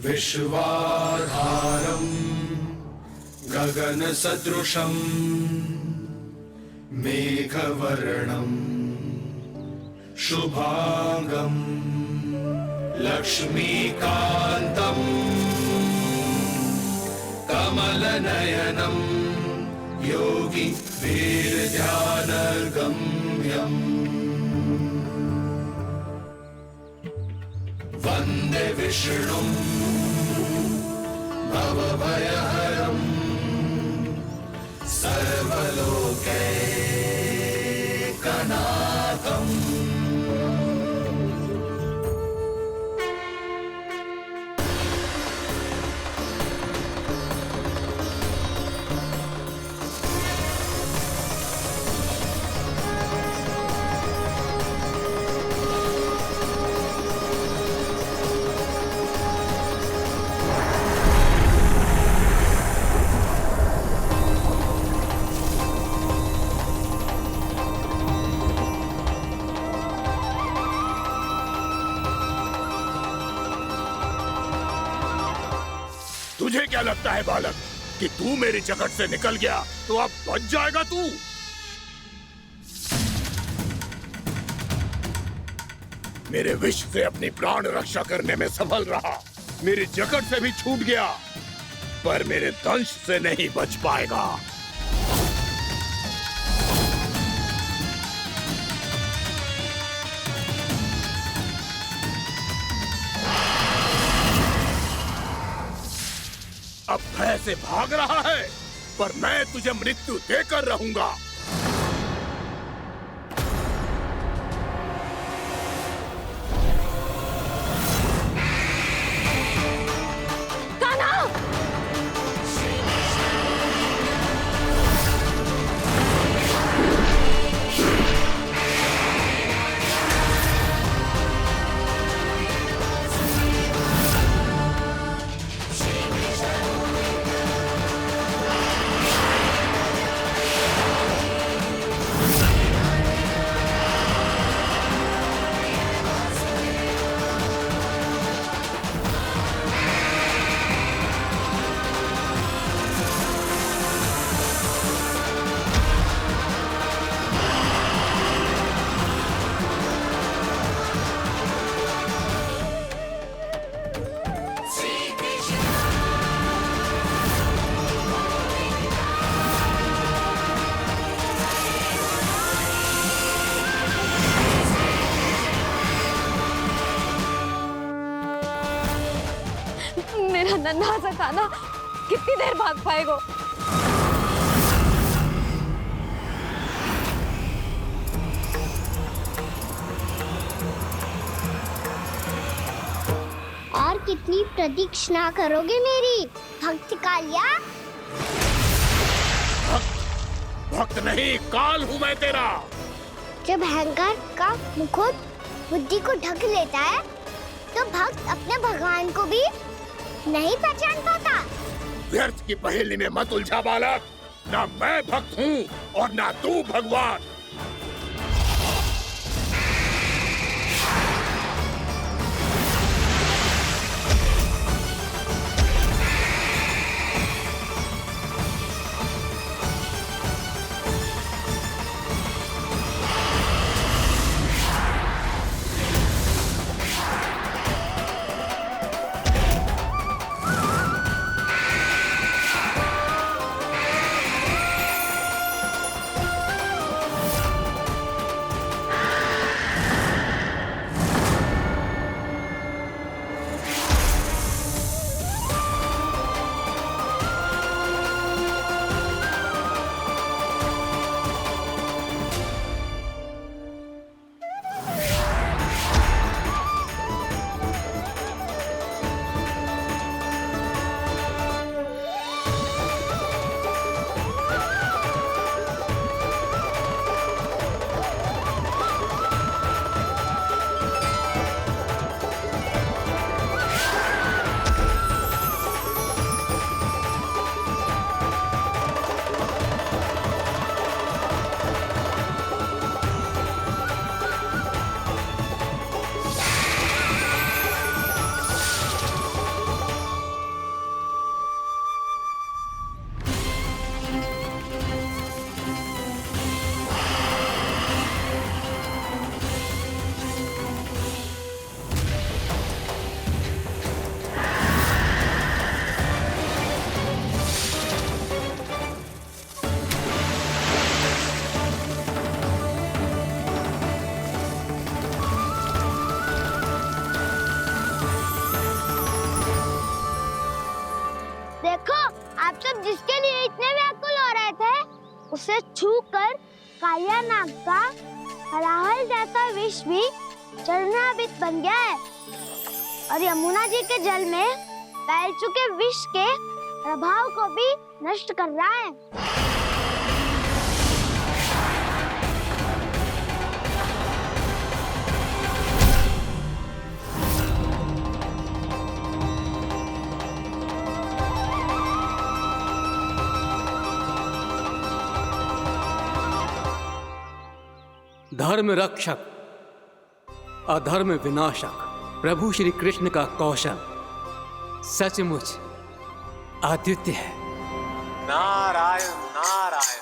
विश्वाधारं गगनसदृशं मेघवर्णं शुभांगं लक्ष्मीकान्तं कमलनयनं योगी वीरध्यानगम्यम् वन्दे विष्णुं भवभयहरं सर्वलोकैकनाथम्। तुझे क्या लगता है बालक कि तू मेरी जकड़ से निकल गया तो अब बच जाएगा तू? मेरे विष से अपनी प्राण रक्षा करने में सफल रहा, मेरी जकड़ से भी छूट गया, पर मेरे दंश से नहीं बच पाएगा। अब भय से भाग रहा है, पर मैं तुझे मृत्यु देकर रहूंगा। मेरा नन्हा सा कान्हा कितनी देर भाग पाएगा? और कितनी प्रतीक्षा करोगे मेरी भक्त कालिया? भक्त नहीं, काल हूं मैं तेरा। जब अहंकार का मुकुट बुद्धि को ढक लेता है तो भक्त अपने भगवान को भी नहीं पहचान पाता। व्यर्थ की पहेली में मत उलझा बालक, ना मैं भक्त हूँ और ना तू भगवान। उसे छूकर कालिया नाग का हलाहल जैसा विष भी चरणामृत बन गया है और यमुना जी के जल में फैल चुके विष के प्रभाव को भी नष्ट कर रहा है। धर्म रक्षक अधर्म विनाशक प्रभु श्री कृष्ण का कौशल सचमुच अद्वितीय है। नारायण नारायण।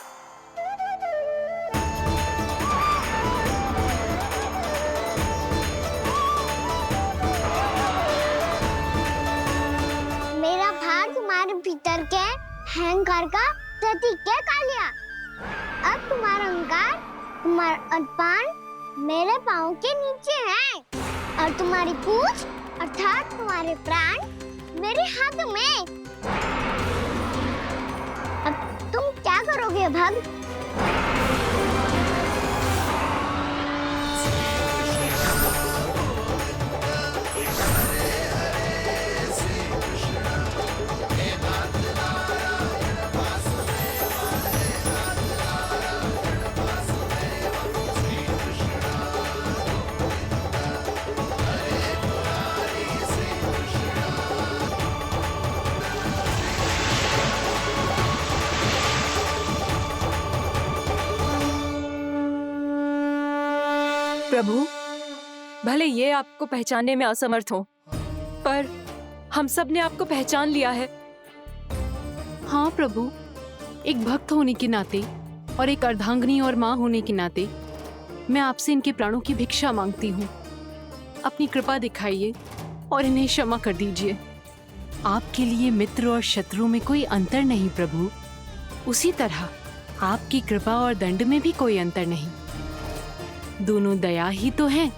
मेरा भाग तुम्हारे भीतर के अहंकार का प्रतीक है कालिया। अब तुम्हारा अहंकार, तुम्हारा अर्पण मेरे पाँव के नीचे है और तुम्हारी पूंछ अर्थात तुम्हारे प्राण मेरे हाथ में। अब तुम क्या करोगे भक्त? प्रभु, भले ये आपको पहचानने में असमर्थ हो, पर हम सब ने आपको पहचान लिया है। हाँ प्रभु, एक भक्त होने के नाते और एक अर्धांगिनी और माँ होने के नाते मैं आपसे इनके प्राणों की भिक्षा मांगती हूँ। अपनी कृपा दिखाइए और इन्हें क्षमा कर दीजिए। आपके लिए मित्र और शत्रु में कोई अंतर नहीं प्रभु। उसी तरह आपकी कृपा और दंड में भी कोई अंतर नहीं। दोनों दया ही तो हैं,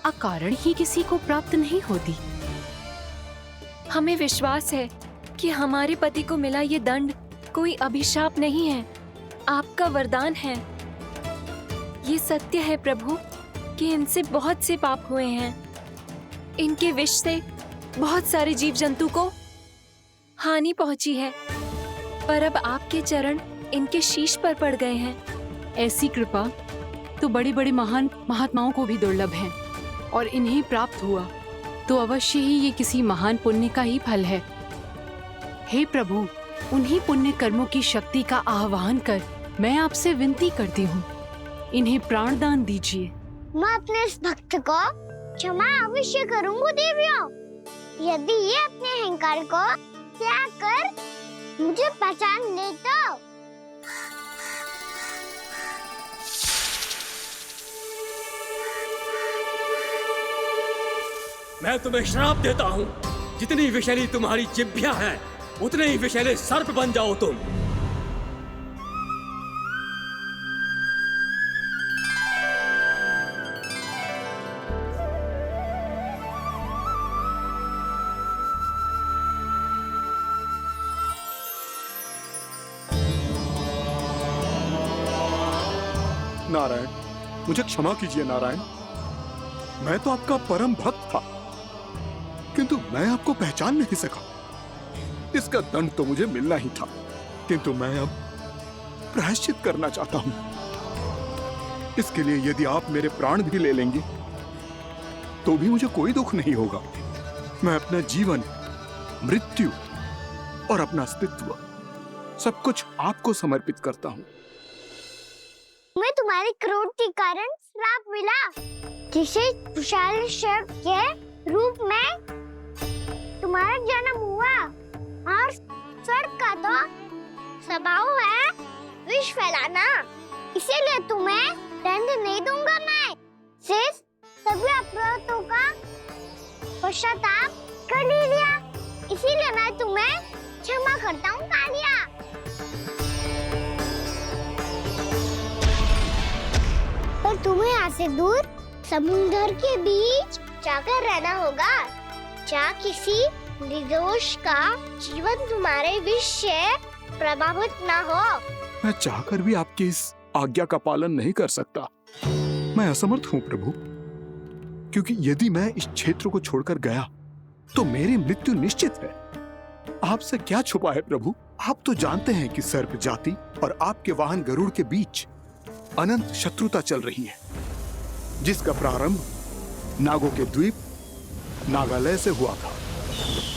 अकारण ही किसी को प्राप्त नहीं होती। हमें विश्वास है कि हमारे पति को मिला ये दंड कोई अभिशाप नहीं है, आपका वरदान है। ये सत्य है प्रभु कि इनसे बहुत से पाप हुए हैं। इनके विष से बहुत सारे जीव जंतु को हानि पहुंची है, पर अब आपके चरण इनके शीश पर पड़ गए हैं। ऐसी कृपा तो बड़े बड़े महान महात्माओं को भी दुर्लभ है और इन्हें प्राप्त हुआ तो अवश्य ही ये किसी महान पुण्य का ही फल है। हे प्रभु, उन्हीं पुण्य कर्मों की शक्ति का आह्वान कर मैं आपसे विनती करती हूँ, इन्हें प्राण दान दीजिए। मैं अपने इस भक्त को क्षमा अवश्य करूंगा देवियों, यदि ये अपने अहंकार को त्याग कर मुझे पहचान ले तो। मैं तुम्हें श्राप देता हूँ, जितनी विषैली तुम्हारी जिह्वा है उतने ही विषैले सर्प बन जाओ तुम। नारायण, मुझे क्षमा कीजिए नारायण। मैं तो आपका परम भक्त था, किंतु मैं आपको पहचान नहीं सका। इसका दंड तो मुझे मिलना ही था, किंतु मैं अब प्रायश्चित करना चाहता हूं। इसके लिए यदि आप मेरे प्राण भी ले लेंगे तो भी मुझे कोई दुख नहीं होगा। मैं अपना जीवन, मृत्यु और अपना अस्तित्व सब कुछ आपको समर्पित करता हूं। मैं तुम्हारी क्रोध के कारण श्राप मिला, जिसे विशाल सर्प के रूप में तुम्हारा जन्म हुआ और सर्प का तो स्वभाव है विष फैलाना, इसीलिए तुम्हें दंड नहीं दूंगा। मैं सिर्फ सभी अपराधों का पश्चाताप कर लिया, इसीलिए मैं तुम्हें क्षमा करता हूँ कालिया। पर तुम्हें यहाँ से दूर समुद्र के बीच जाकर रहना होगा, जहाँ किसी निर्दोष का जीवन तुम्हारे विष से प्रभावित न हो। मैं चाहकर भी आपकी इस आज्ञा का पालन नहीं कर सकता। मैं असमर्थ हूं प्रभु, क्योंकि यदि मैं इस क्षेत्र को छोड़कर गया तो मेरी मृत्यु निश्चित है। आपसे क्या छुपा है प्रभु? आप तो जानते हैं कि सर्प जाति और आपके वाहन गरुड़ के बीच अनंत शत्रुता चल रही है, जिसका प्रारंभ नागों के द्वीप नागालय से हुआ था।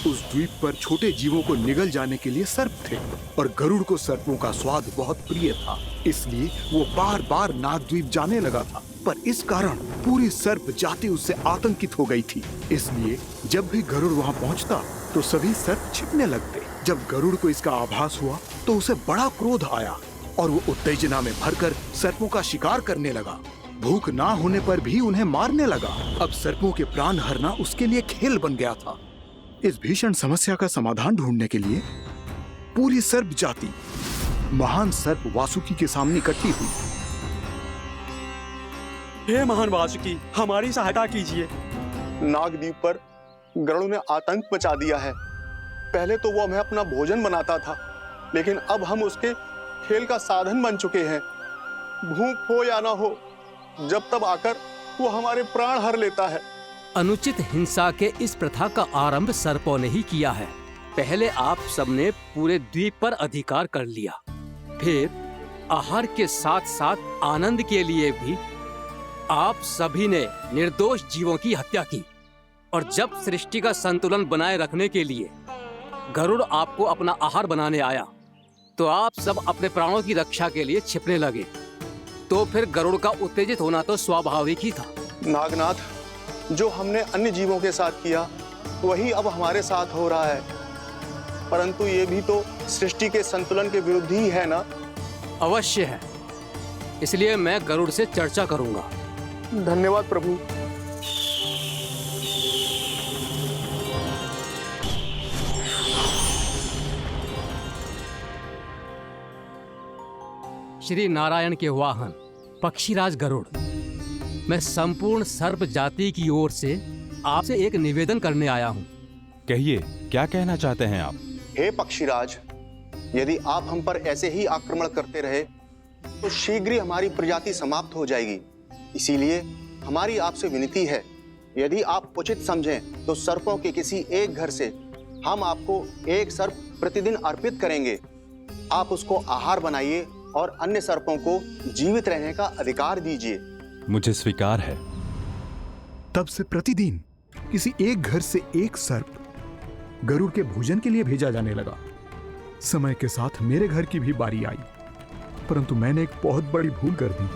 उस द्वीप पर छोटे जीवों को निगल जाने के लिए सर्प थे और गरुड़ को सर्पों का स्वाद बहुत प्रिय था, इसलिए वो बार बार नागद्वीप जाने लगा था। पर इस कारण पूरी सर्प जाति उससे आतंकित हो गई थी, इसलिए जब भी गरुड़ वहां पहुंचता तो सभी सर्प छिपने लगते। जब गरुड़ को इसका आभास हुआ तो उसे बड़ा क्रोध आया और वो उत्तेजना में भरकर सर्पों का शिकार करने लगा। भूख ना होने पर भी उन्हें मारने लगा। अब सर्पों के प्राण हरना उसके लिए खेल बन गया था। इस भीषण समस्या का समाधान ढूंढने के लिए पूरी सर्प जाति महान सर्प वासुकी के सामने इकट्ठी हुई। हे महान वासुकी, हमारी सहायता कीजिए। नागद्वीप पर गरुड़ ने आतंक मचा दिया है। पहले तो वो हमें अपना भोजन बनाता था, लेकिन अब हम उसके खेल का साधन बन चुके हैं। भूख हो या ना हो, जब तब आकर वो हमारे प्राण हर लेता है। अनुचित हिंसा के इस प्रथा का आरंभ सर्पों ने ही किया है। पहले आप सबने पूरे द्वीप पर अधिकार कर लिया, फिर आहार के साथ साथ आनंद के लिए भी आप सभी ने निर्दोष जीवों की हत्या की। और जब सृष्टि का संतुलन बनाए रखने के लिए गरुड़ आपको अपना आहार बनाने आया, तो आप सब अपने प्राणों की रक्षा के लिए छिपने लगे। तो फिर गरुड़ का उत्तेजित होना तो स्वाभाविक ही था। नागनाथ, जो हमने अन्य जीवों के साथ किया वही अब हमारे साथ हो रहा है, परंतु ये भी तो सृष्टि के संतुलन के विरुद्ध ही है ना? अवश्य है, इसलिए मैं गरुड़ से चर्चा करूंगा। धन्यवाद प्रभु। श्री नारायण के वाहन पक्षीराज गरुड़, मैं संपूर्ण सर्प जाति की ओर से आपसे एक निवेदन करने आया हूँ। कहिए, क्या कहना चाहते हैं आप? हे पक्षीराज, यदि आप हम पर ऐसे ही आक्रमण करते रहे तो शीघ्र ही हमारी प्रजाति समाप्त हो जाएगी। इसीलिए हमारी आपसे विनती है, यदि आप उचित समझें तो सर्पों के किसी एक घर से हम आपको एक सर्प प्रतिदिन अर्पित करेंगे। आप उसको आहार बनाइए और अन्य सर्पों को जीवित रहने का अधिकार दीजिए। मुझे स्वीकार है। तब से प्रतिदिन किसी एक घर से एक सर्प गरुड़ के भोजन के लिए भेजा जाने लगा। समय के साथ मेरे घर की भी बारी आई, परंतु मैंने एक बहुत बड़ी भूल कर दी।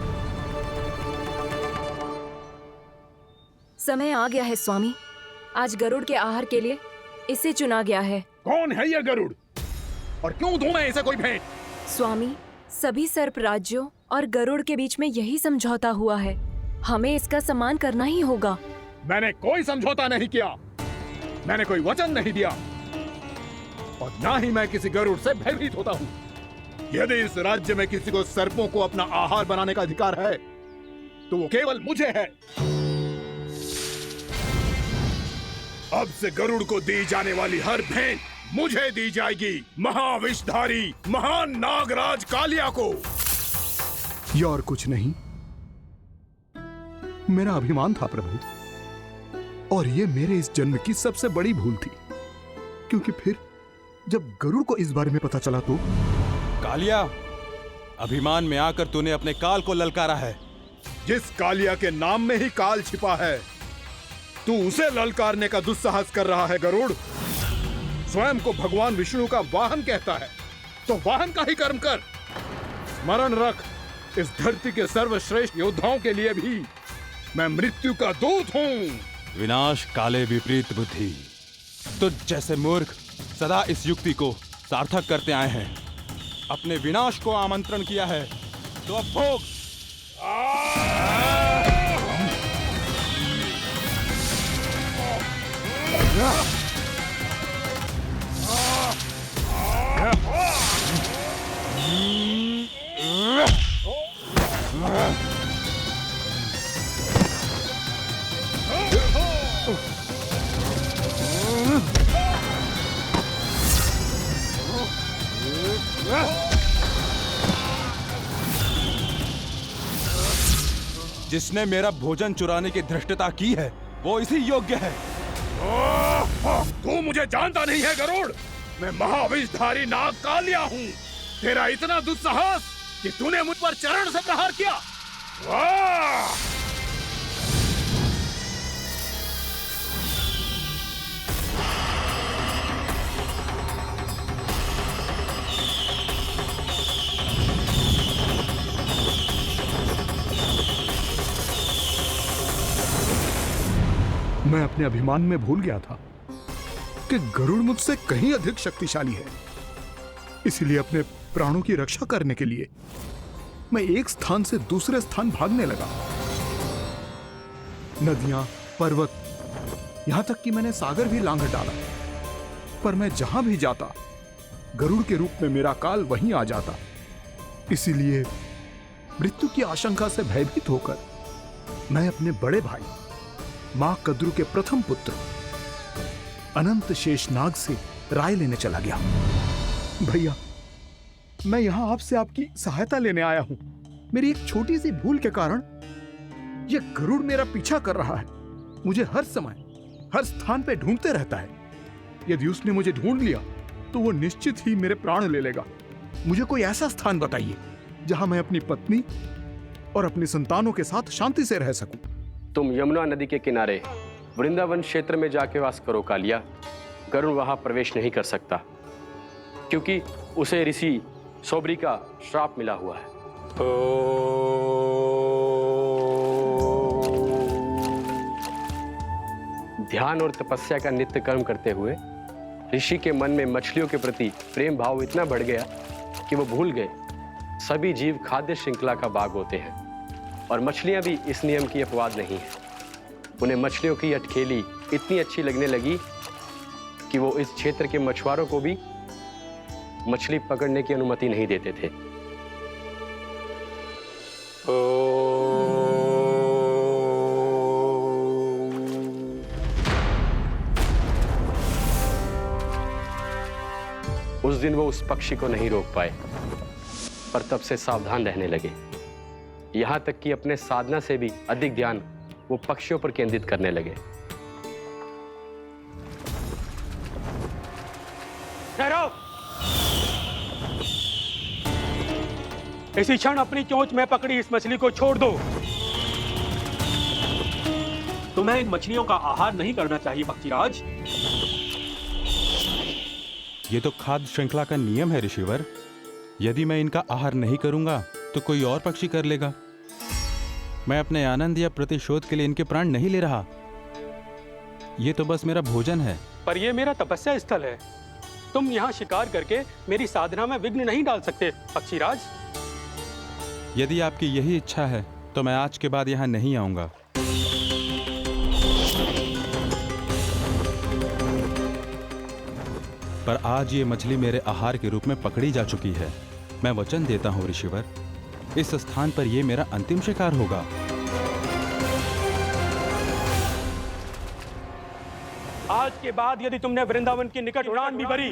समय आ गया है स्वामी, आज गरुड़ के आहार के लिए इसे चुना गया है। कौन है यह गरुड़ और क्यों दूं मैं इसे कोई भेंट? स्वामी, सभी सर्प राज्यों और गरुड़ के बीच में यही समझौता हुआ है, हमें इसका सम्मान करना ही होगा। मैंने कोई समझौता नहीं किया, मैंने कोई वचन नहीं दिया और ना ही मैं किसी गरुड़ से भयभीत होता हूँ। यदि इस राज्य में किसी को सर्पों को अपना आहार बनाने का अधिकार है तो वो केवल मुझे है। अब से गरुड़ को दी जाने वाली हर भेंट मुझे दी जाएगी, महाविषधारी महान नागराज कालिया को। यह और कुछ नहीं, मेरा अभिमान था प्रभु, और यह मेरे इस जन्म की सबसे बड़ी भूल थी, क्योंकि फिर जब गरुड़ को इस बारे में पता चला तो। कालिया, अभिमान में आकर तूने अपने काल को ललकारा है। जिस कालिया के नाम में ही काल छिपा है, तू उसे ललकारने का दुस्साहस कर रहा है गरुड़। स्वयं को भगवान विष्णु का वाहन कहता है तो वाहन का ही कर्म कर। स्मरण रख, इस धरती के सर्वश्रेष्ठ योद्धाओं के लिए भी मैं मृत्यु का दूत हूं। विनाश काले विपरीत बुद्धि। तुझ जैसे मूर्ख सदा इस युक्ति को सार्थक करते आए हैं। अपने विनाश को आमंत्रण किया है तो अब भोग। जिसने मेरा भोजन चुराने की धृष्टता की है वो इसी योग्य है। तू मुझे जानता नहीं है गरुड़। मैं महाविषधारी नाग कालिया हूँ। तेरा इतना दुस्साहस कि तूने मुझ पर चरण से प्रहार किया। वाह! मैं अपने अभिमान में भूल गया था कि गरुड़ मुझसे कहीं अधिक शक्तिशाली है। इसलिए अपने प्राणों की रक्षा करने के लिए मैं एक स्थान से दूसरे स्थान भागने लगा। नदियां, पर्वत, यहां तक कि मैंने सागर भी लांघ डाला। पर मैं जहां भी जाता गरुड़ के रूप में मेरा काल वहीं आ जाता। इसीलिए मृत्यु की आशंका से भयभीत होकर मैं अपने बड़े भाई मां कद्रु के प्रथम पुत्र अनंत शेषनाग से राय लेने चला गया। भैया, मैं यहां आपसे आपकी सहायता लेने आया हूं। मेरी एक छोटी सी भूल के कारण यह गरुड़ मेरा पीछा कर रहा है। मुझे हर समय हर स्थान पे ढूंढते रहता है। यदि उसने मुझे ढूंढ लिया तो वो निश्चित ही मेरे प्राण ले लेगा। मुझे कोई ऐसा स्थान बताइए जहां मैं अपनी पत्नी और अपनी संतानों के साथ शांति से रह सकूं। तुम यमुना नदी के किनारे वृंदावन क्षेत्र में जाके वास करो कालिया। गरुड़ वहां प्रवेश नहीं कर सकता क्योंकि उसे ऋषि सोबरी का श्राप मिला हुआ है। ध्यान और तपस्या का नित्य कर्म करते हुए ऋषि के मन में मछलियों के प्रति प्रेम भाव इतना बढ़ गया कि वो भूल गए सभी जीव खाद्य श्रृंखला का भाग होते हैं और मछलियां भी इस नियम की अपवाद नहीं है। उन्हें मछलियों की अटखेली इतनी अच्छी लगने लगी कि वो इस क्षेत्र के मछुआरों को भी मछली पकड़ने की अनुमति नहीं देते थे। उस दिन वो उस पक्षी को नहीं रोक पाए, पर तब से सावधान रहने लगे। यहां तक कि अपने साधना से भी अधिक ध्यान वो पक्षियों पर केंद्रित करने लगे। ठहरो! इसी क्षण अपनी चोंच में पकड़ी इस मछली को छोड़ दो। तुम्हें इन मछलियों का आहार नहीं करना चाहिए पक्षीराज। ये तो खाद्य श्रृंखला का नियम है ऋषिवर। यदि मैं इनका आहार नहीं करूंगा तो कोई और पक्षी कर लेगा। मैं अपने आनंद या प्रतिशोध के लिए इनके प्राण नहीं ले रहा। ये तो बस मेरा भोजन है। पर यह मेरा तपस्या स्थल है। तुम यहाँ शिकार करके मेरी साधना में विघ्न नहीं डाल सकते पक्षीराज। यदि आपकी यही इच्छा है तो मैं आज के बाद यहाँ नहीं आऊंगा। पर आज ये मछली मेरे आहार के रूप में पकड़ी जा चुकी है। मैं वचन देता हूँ ऋषिवर, इस स्थान पर यह मेरा अंतिम शिकार होगा। आज के बाद यदि तुमने वृंदावन की निकट उड़ान भी भरी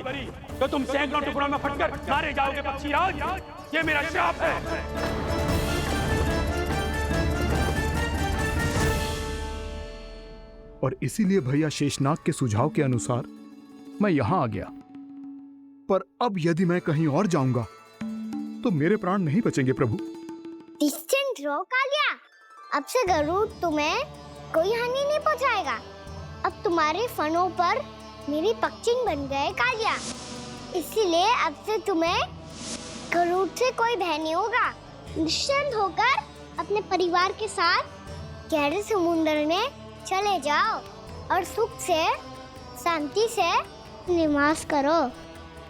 तो तुम सैकड़ों टुकड़ों में फटकर मारे जाओगे पक्षीराज। ये मेरा श्राप है। और इसीलिए भैया शेषनाग के सुझाव के अनुसार मैं यहां आ गया। पर अब यदि मैं कहीं और जाऊंगा तो मेरे प्राण नहीं बचेंगे प्रभु। डिस्टेंट रहो कालिया। अब से गरुड़ तुम्हें कोई हानि नहीं पहुंचाएगा। अब तुम्हारे फनों पर मेरी पक्षिंग बन गए कालिया। इसीलिए अब से तुम्हें गरुड़ से कोई भय नहीं होगा। निश्चिंत होकर अपने परिवार के साथ गहरे समुद्र में चले जाओ और सुख से शांति से निवास करो।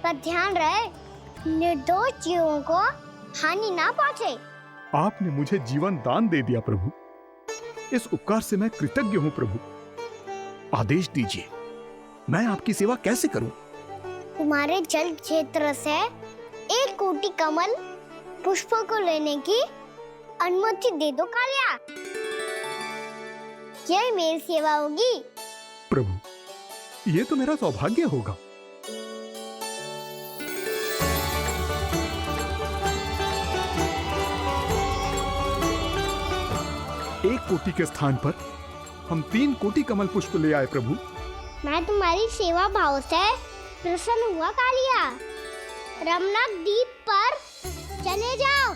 पर ध्यान रहे निर्दोष जीवों को हानि ना पहुंचे। आपने मुझे जीवन दान दे दिया प्रभु। इस उपकार से मैं कृतज्ञ हूँ प्रभु। आदेश दीजिए, मैं आपकी सेवा कैसे करूं? तुम्हारे जल क्षेत्र से 1 कोटि कमल पुष्पों को लेने की अनुमति दे दो कालिया। यही मेरी सेवा होगी। प्रभु, ये तो मेरा सौभाग्य होगा। 1 कोटि के स्थान पर हम 3 कोटि कमल पुष्प ले आए प्रभु। मैं तुम्हारी सेवा भाव से प्रसन्न हुआ कालिया। रमनाक द्वीप पर चले जाओ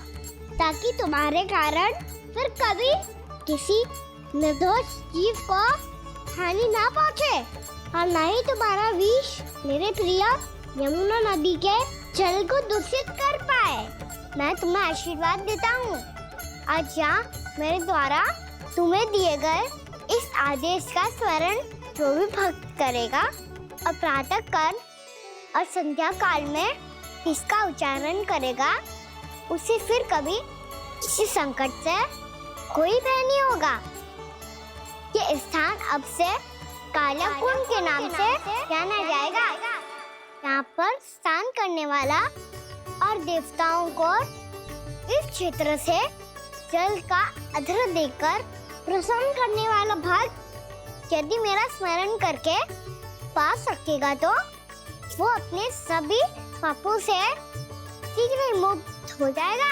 ताकि तुम्हारे कारण फिर कभी किसी निर्दोष जीव को हानि ना पहुँचे और न ही तुम्हारा विष मेरे प्रिय यमुना नदी के जल को दूषित कर पाए। मैं तुम्हें आशीर्वाद देता हूँ। आज यहाँ मेरे द्वारा तुम्हें दिए गए इस आदेश का स्मरण जो भी भक्त करेगा और प्रातः काल और संध्या काल में इसका उच्चारण करेगा उसे फिर कभी किसी संकट से कोई भय नहीं होगा। ये स्थान अब से काला कुंड के नाम से जाना जाएगा। यहाँ पर स्नान करने वाला और देवताओं को इस क्षेत्र से जल का अधर देकर प्रसन्न करने वाला भक्त यदि मेरा स्मरण करके पा सकेगा तो वो अपने सभी पापों से शीघ्र ही मुक्त हो जाएगा।